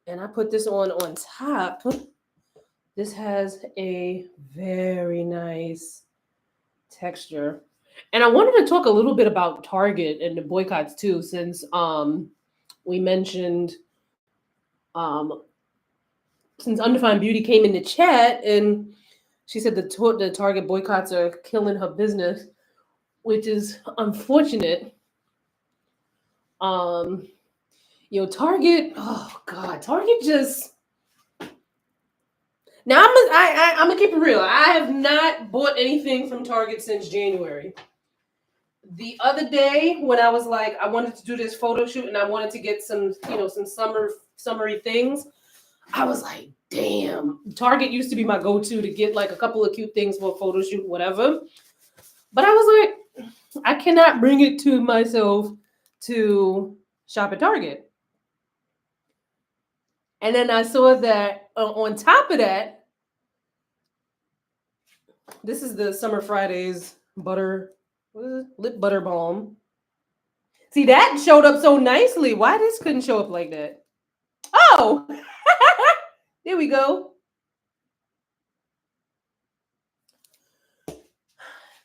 And I put this on top. This has a very nice texture. And I wanted to talk a little bit about Target and the boycotts too, since we mentioned since Undefined Beauty came in the chat and she said the Target boycotts are killing her business, which is unfortunate. Um, Target. Oh God, Target just. Now I'm gonna keep it real. I have not bought anything from Target since January. The other day when I was like, I wanted to do this photo shoot and I wanted to get some, some summery things. I was like, damn, Target used to be my go-to to get like a couple of cute things for a photo shoot, whatever. But I was like, I cannot bring it to myself to shop at Target. And then I saw that on top of that, this is the Summer Fridays lip butter balm. See, that showed up so nicely. Why this couldn't show up like that? Oh, there we go.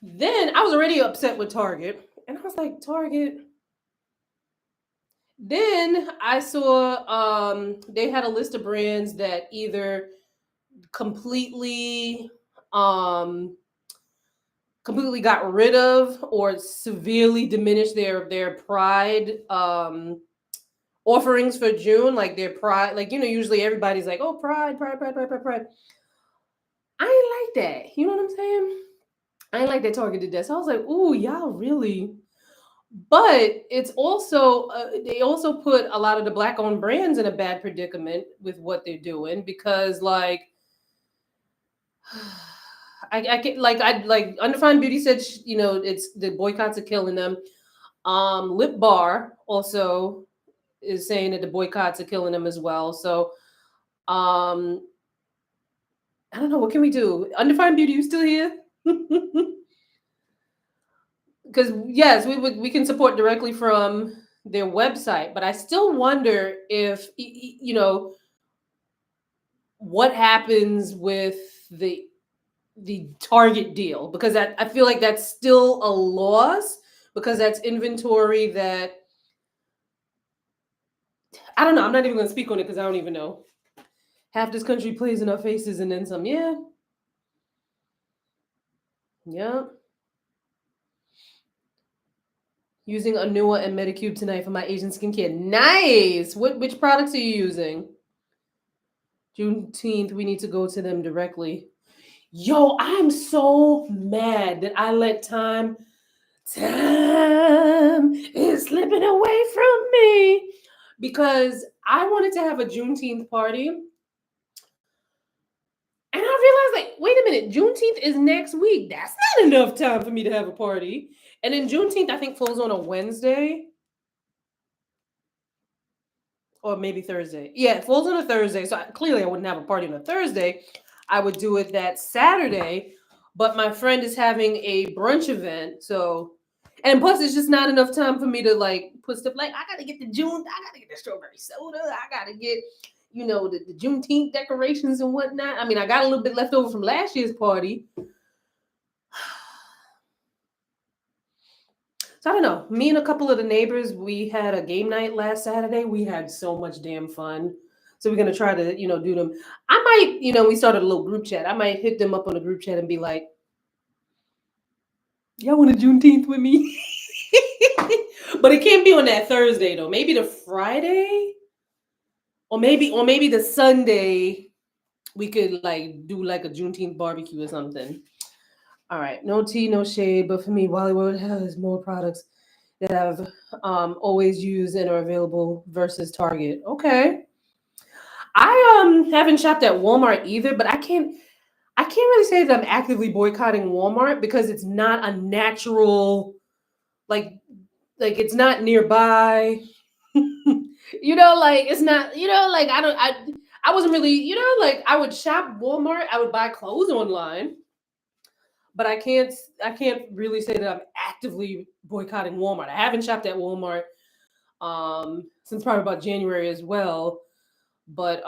Then I was already upset with Target. And I was like, Target. Then I saw they had a list of brands that either completely completely got rid of or severely diminished their Pride offerings for June, like their Pride, like usually everybody's like, oh, Pride. I ain't like that. You know what I'm saying? I ain't like that Target did that. So I was like, ooh, y'all really. But it's also they also put a lot of the Black-owned brands in a bad predicament with what they're doing because like I get like Undefined Beauty said it's the boycotts are killing them. Lip Bar also is saying that the boycotts are killing them as well. So I don't know, what can we do? Undefined Beauty, you still here? Because yes, we can support directly from their website, but I still wonder if what happens with the Target deal, because I feel like that's still a loss because that's inventory that I don't know. I'm not even going to speak on it because I don't even know. Half this country plays in our faces and then some. Yeah. Using Anua and Medicube tonight for my Asian skincare. Nice. Which products are you using? Juneteenth, we need to go to them directly. Yo, I'm so mad that I let time is slipping away from me because I wanted to have a Juneteenth party. And I realized, like, wait a minute, Juneteenth is next week. That's not enough time for me to have a party. And then Juneteenth, I think, falls on a Wednesday. Or maybe Thursday. Yeah, it falls on a Thursday. So clearly I wouldn't have a party on a Thursday. I would do it that Saturday. But my friend is having a brunch event. So, and plus it's just not enough time for me to like put stuff like, I got to get the strawberry soda. I got to get, the Juneteenth decorations and whatnot. I mean, I got a little bit left over from last year's party. So I don't know. Me and a couple of the neighbors, we had a game night last Saturday. We had so much damn fun. So we're gonna try to, do them. I might, we started a little group chat. I might hit them up on the group chat and be like, y'all want a Juneteenth with me? But it can't be on that Thursday though. Maybe the Friday, or maybe the Sunday. We could like do like a Juneteenth barbecue or something. All right, no tea, no shade, but for me, Bollywood has more products that I've always used and are available versus Target. Okay. I haven't shopped at Walmart either, but I can't really say that I'm actively boycotting Walmart because it's not a natural, like, like it's not nearby. You know, like it's not, you know, like I wasn't really, you know, like I would shop Walmart, I would buy clothes online, but I can't really say that I'm actively boycotting Walmart. I haven't shopped at Walmart since probably about January as well. But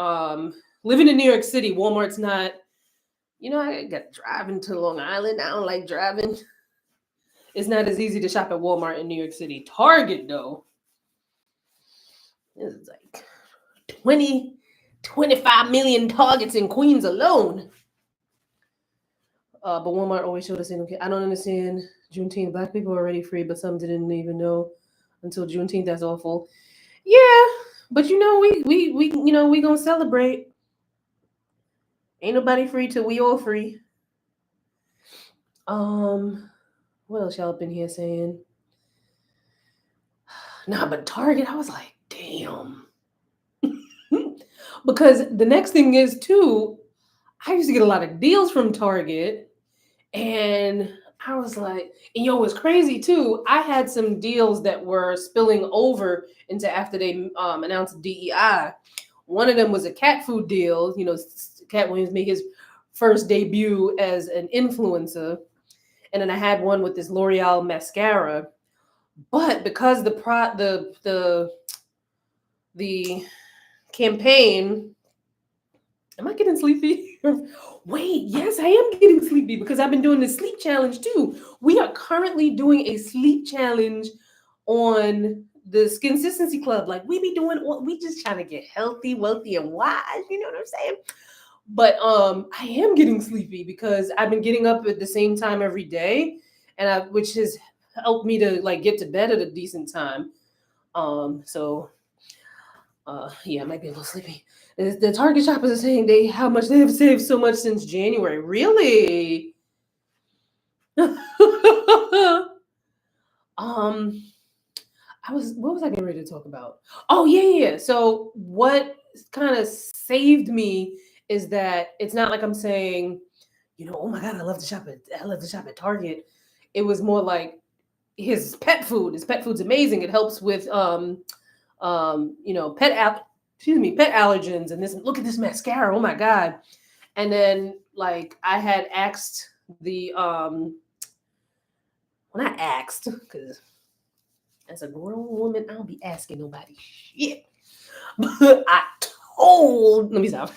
living in New York City, Walmart's not, you know, I got driving to Long Island. I don't like driving. It's not as easy to shop at Walmart in New York City. Target though, it's like 20, 25 million Targets in Queens alone. But Walmart always showed us, okay, I don't understand Juneteenth. Black people are already free, but some didn't even know until Juneteenth. That's awful. Yeah, but you know, we you know, we gonna celebrate. Ain't nobody free till we all free. Um, what else y'all been here saying? Nah, but Target, I was like, damn. Because the next thing is too, I used to get a lot of deals from Target, and I was like, and yo, it's crazy too. I had some deals that were spilling over into after they announced DEI. One of them was a cat food deal. You know, Cat Williams made his first debut as an influencer, and then I had one with this L'Oreal mascara. But because the campaign, am I getting sleepy? Wait, yes, I am getting sleepy because I've been doing the sleep challenge too. We are currently doing a sleep challenge on the Skin Consistency Club. Like we be doing, we just trying to get healthy, wealthy, and wise. You know what I'm saying? But I am getting sleepy because I've been getting up at the same time every day, which has helped me to like get to bed at a decent time. So yeah, I might be a little sleepy. The Target shoppers are saying how much they have saved so much since January. Really? um, what was I getting ready to talk about? Oh yeah. So what kind of saved me is that it's not like I'm saying, you know, oh my god, I love to shop at Target. It was more like his pet food. His pet food's amazing. It helps with you know, pet allergens, and this, look at this mascara, oh my god. And then like I had asked the when I asked, because as a grown woman, I don't be asking nobody shit. But I told, let me stop.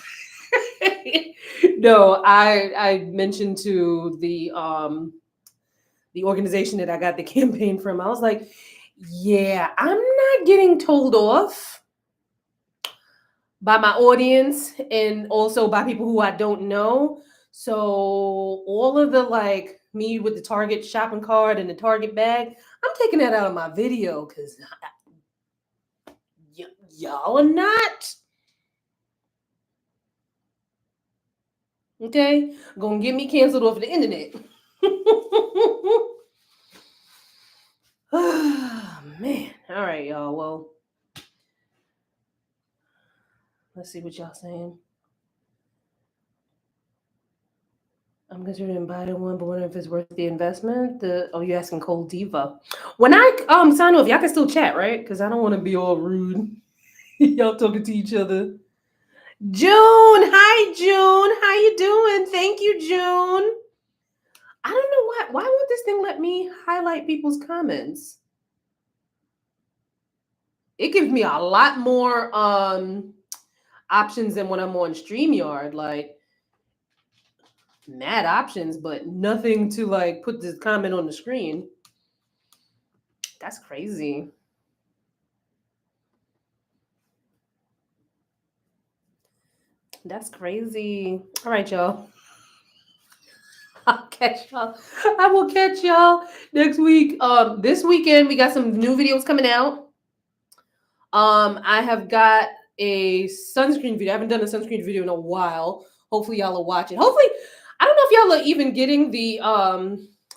No, I mentioned to the organization that I got the campaign from. I was like, yeah, I'm not getting told off by my audience and also by people who I don't know. So all of the like me with the Target shopping cart and the Target bag, I'm taking that out of my video because y'all are not. Okay, gonna get me canceled off the internet. Oh, man. All right, y'all. Well, let's see what y'all saying. I'm considering buying one, but wondering if it's worth the investment. You asking Cold Diva. When I sign off, y'all can still chat, right? Because I don't want to be all rude. Y'all talking to each other. June, hi June. How you doing? Thank you, June. I don't know why. Why won't this thing let me highlight people's comments? It gives me a lot more options than when I'm on StreamYard. Like mad options, but nothing to like put the comment on the screen. That's crazy. That's crazy. All right, y'all. I'll catch y'all. I will catch y'all next week. This weekend we got some new videos coming out. I have got a sunscreen video. I haven't done a sunscreen video in a while. Hopefully y'all will watch it. Hopefully, I don't know if y'all are even getting the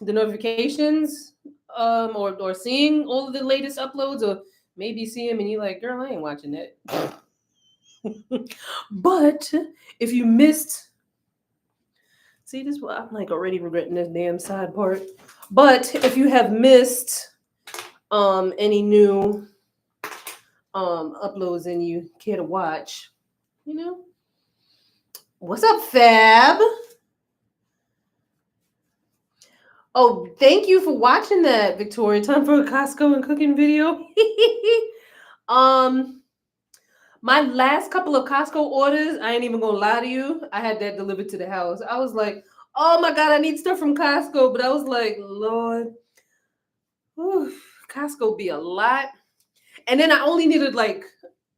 notifications or seeing all of the latest uploads, or maybe see them and you're like, girl, I ain't watching that. But if you missed, see this, I'm like already regretting this damn side part. But if you have missed any new uploads and you care to watch, you know. What's up, Fab? Oh, thank you for watching that, Victoria. Time for a Costco and cooking video. um, my last couple of Costco orders, I ain't even gonna lie to you. I had that delivered to the house. I was like, oh my god, I need stuff from Costco, but I was like, Lord, whew, Costco be a lot. And then I only needed like,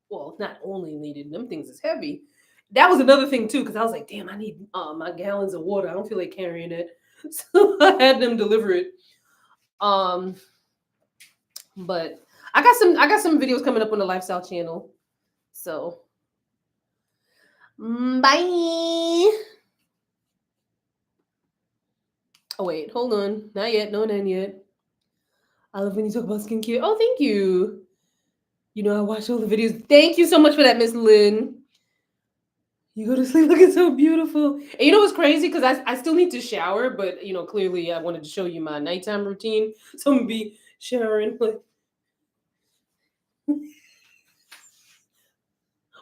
well, not only needed them things is heavy. That was another thing too, because I was like, damn, I need my gallons of water. I don't feel like carrying it, so I had them deliver it. Um, but I got some videos coming up on the lifestyle channel. So bye. Oh wait, hold on, not yet, no, not yet. I love when you talk about skincare. Oh, thank you. You know I watch all the videos. Thank you so much for that, Miss Lynn. You go to sleep looking so beautiful. And you know what's crazy? Because I still need to shower, but you know, clearly I wanted to show you my nighttime routine. So I'm gonna be showering like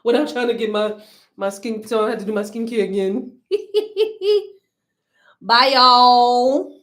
without trying to get my skin, so I had to do my skincare again. Bye y'all.